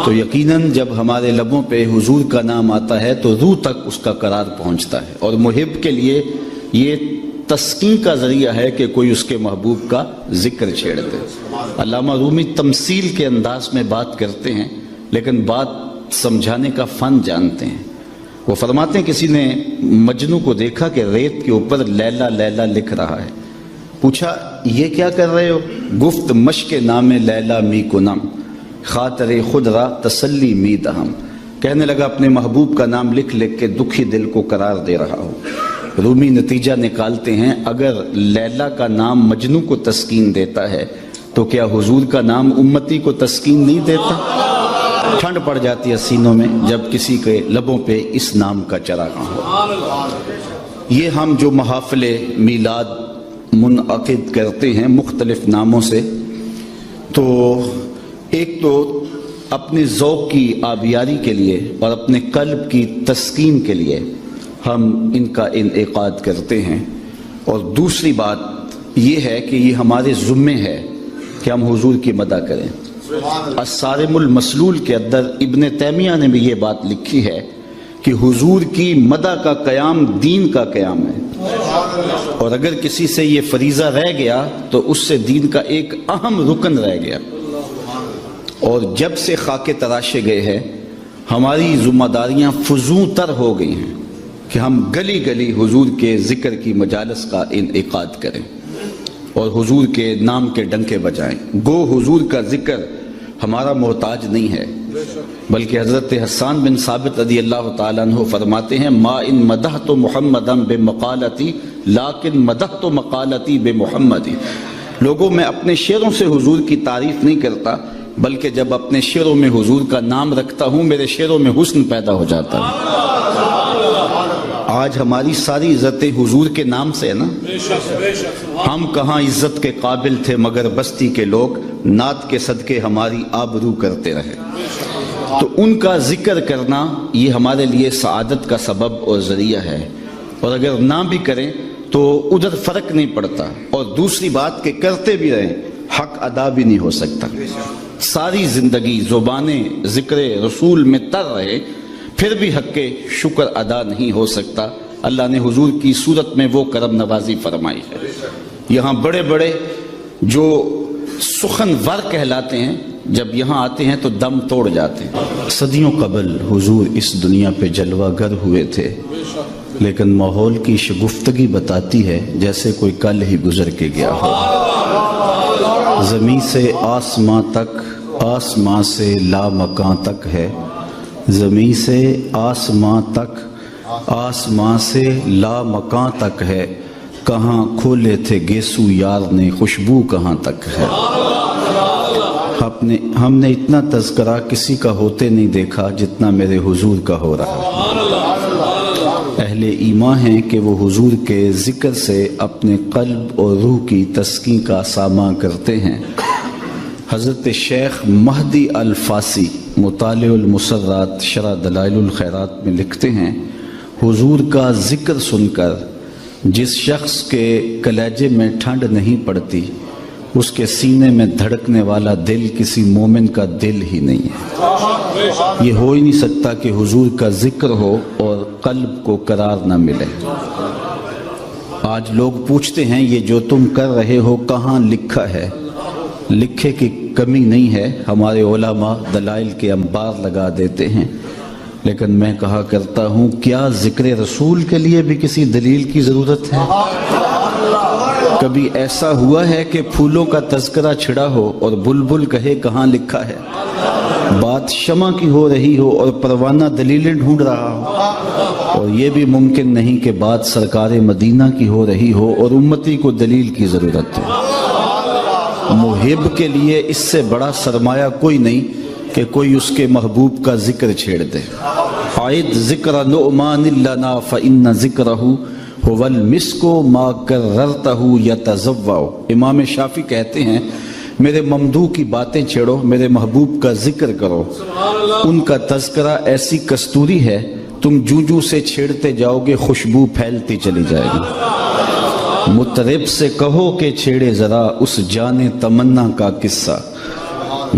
تو یقیناً جب ہمارے لبوں پہ حضور کا نام آتا ہے تو روح تک اس کا قرار پہنچتا ہے، اور محب کے لیے یہ تسکین کا ذریعہ ہے کہ کوئی اس کے محبوب کا ذکر چھیڑ دے۔ علامہ رومی تمثیل کے انداز میں بات کرتے ہیں، لیکن بات سمجھانے کا فن جانتے ہیں۔ وہ فرماتے ہیں کسی نے مجنو کو دیکھا کہ ریت کے اوپر لیلا لیلا لکھ رہا ہے، پوچھا یہ کیا کر رہے ہو؟ گفت مشق نام لیلا می کنم، خاطر خود را تسلی می دہم، کہنے لگا اپنے محبوب کا نام لکھ لکھ کے دکھی دل کو قرار دے رہا ہوں۔ رومی نتیجہ نکالتے ہیں اگر لیلا کا نام مجنو کو تسکین دیتا ہے تو کیا حضور کا نام امتی کو تسکین نہیں دیتا؟ ٹھنڈ پڑ جاتی ہے سینوں میں جب کسی کے لبوں پہ اس نام کا چراغاں ہو۔ یہ ہم جو محافل میلاد منعقد کرتے ہیں مختلف ناموں سے، تو ایک تو اپنے ذوق کی آبیاری کے لیے اور اپنے قلب کی تسکین کے لیے ہم ان کا انعقاد کرتے ہیں، اور دوسری بات یہ ہے کہ یہ ہمارے ذمے ہے کہ ہم حضور کی مدح کریں۔ الصارم المسلول کے اندر ابن تیمیہ نے بھی یہ بات لکھی ہے کہ حضور کی مدح کا قیام دین کا قیام ہے، اور اگر کسی سے یہ فریضہ رہ گیا تو اس سے دین کا ایک اہم رکن رہ گیا۔ اور جب سے خاک تراشے گئے ہیں ہماری ذمہ داریاں فزوں تر ہو گئی ہیں کہ ہم گلی گلی حضور کے ذکر کی مجالس کا انعقاد کریں اور حضور کے نام کے ڈنکے بجائیں۔ گو حضور کا ذکر ہمارا محتاج نہیں ہے، بلکہ حضرت حسان بن ثابت رضی اللہ تعالیٰ عنہ فرماتے ہیں ما ان مدحت محمدا بمقالتی لیکن مدحت مقالتی بمحمدی، لوگوں میں اپنے شعروں سے حضور کی تعریف نہیں کرتا، بلکہ جب اپنے شعروں میں حضور کا نام رکھتا ہوں میرے شعروں میں حسن پیدا ہو جاتا ہے۔ آج ہماری ساری عزتیں حضور کے نام سے ہے نا۔ ہم کہاں عزت کے قابل تھے مگر بستی کے لوگ نعت کے صدقے ہماری آبرو کرتے رہے۔ تو ان کا ذکر کرنا یہ ہمارے لیے سعادت کا سبب اور ذریعہ ہے، اور اگر نہ بھی کریں تو ادھر فرق نہیں پڑتا، اور دوسری بات کہ کرتے بھی رہیں حق ادا بھی نہیں ہو سکتا۔ ساری زندگی زبانیں ذکر رسول میں تر رہے پھر بھی حق کے شکر ادا نہیں ہو سکتا۔ اللہ نے حضور کی صورت میں وہ کرم نوازی فرمائی ہے۔ یہاں بڑے بڑے جو سخن ور کہلاتے ہیں جب یہاں آتے ہیں تو دم توڑ جاتے ہیں۔ صدیوں قبل حضور اس دنیا پہ جلوہ گر ہوئے تھے، لیکن ماحول کی شگفتگی بتاتی ہے جیسے کوئی کل ہی گزر کے گیا ہو۔ زمین سے آسماں تک، آسماں سے لامکاں تک ہے، زمین سے آسماں تک، آسماں سے لامکاں تک ہے، کہاں کھولے تھے گیسو یار نے خوشبو کہاں تک ہے۔ ہم نے اتنا تذکرہ کسی کا ہوتے نہیں دیکھا جتنا میرے حضور کا ہو رہا۔ اہل ایمان ہیں کہ وہ حضور کے ذکر سے اپنے قلب اور روح کی تسکین کا ساماں کرتے ہیں۔ حضرت شیخ مہدی الفاسی مطالع المسرات شرح دلائل الخیرات میں لکھتے ہیں حضور کا ذکر سن کر جس شخص کے کلیجے میں ٹھنڈ نہیں پڑتی اس کے سینے میں دھڑکنے والا دل کسی مومن کا دل ہی نہیں ہے۔ یہ ہو ہی نہیں سکتا کہ حضور کا ذکر ہو اور قلب کو قرار نہ ملے۔ آج لوگ پوچھتے ہیں یہ جو تم کر رہے ہو کہاں لکھا ہے؟ لکھے کی کمی نہیں ہے، ہمارے علماء دلائل کے انبار لگا دیتے ہیں، لیکن میں کہا کرتا ہوں کیا ذکر رسول کے لیے بھی کسی دلیل کی ضرورت ہے؟ کبھی ایسا ہوا ہے کہ پھولوں کا تذکرہ چھڑا ہو اور بلبل کہے کہاں لکھا ہے؟ بات شمع کی ہو رہی ہو اور پروانہ دلیلیں ڈھونڈ رہا ہو، اور یہ بھی ممکن نہیں کہ بات سرکار مدینہ کی ہو رہی ہو اور امتی کو دلیل کی ضرورت ہے۔ محب کے لیے اس سے بڑا سرمایہ کوئی نہیں کہ کوئی اس کے محبوب کا ذکر چھیڑ دے۔ عائد ذکر نعمان لنا فإن ذکرہ هو المسک ما کررتہ یتزوع۔ امام شافعی کہتے ہیں میرے ممدوح کی باتیں چھیڑو، میرے محبوب کا ذکر کرو، ان کا تذکرہ ایسی کستوری ہے تم جوں سے چھیڑتے جاؤ گے خوشبو پھیلتی چلی جائے گی۔ مطرب سے کہو کہ چھیڑے ذرا اس جان تمنا کا قصہ،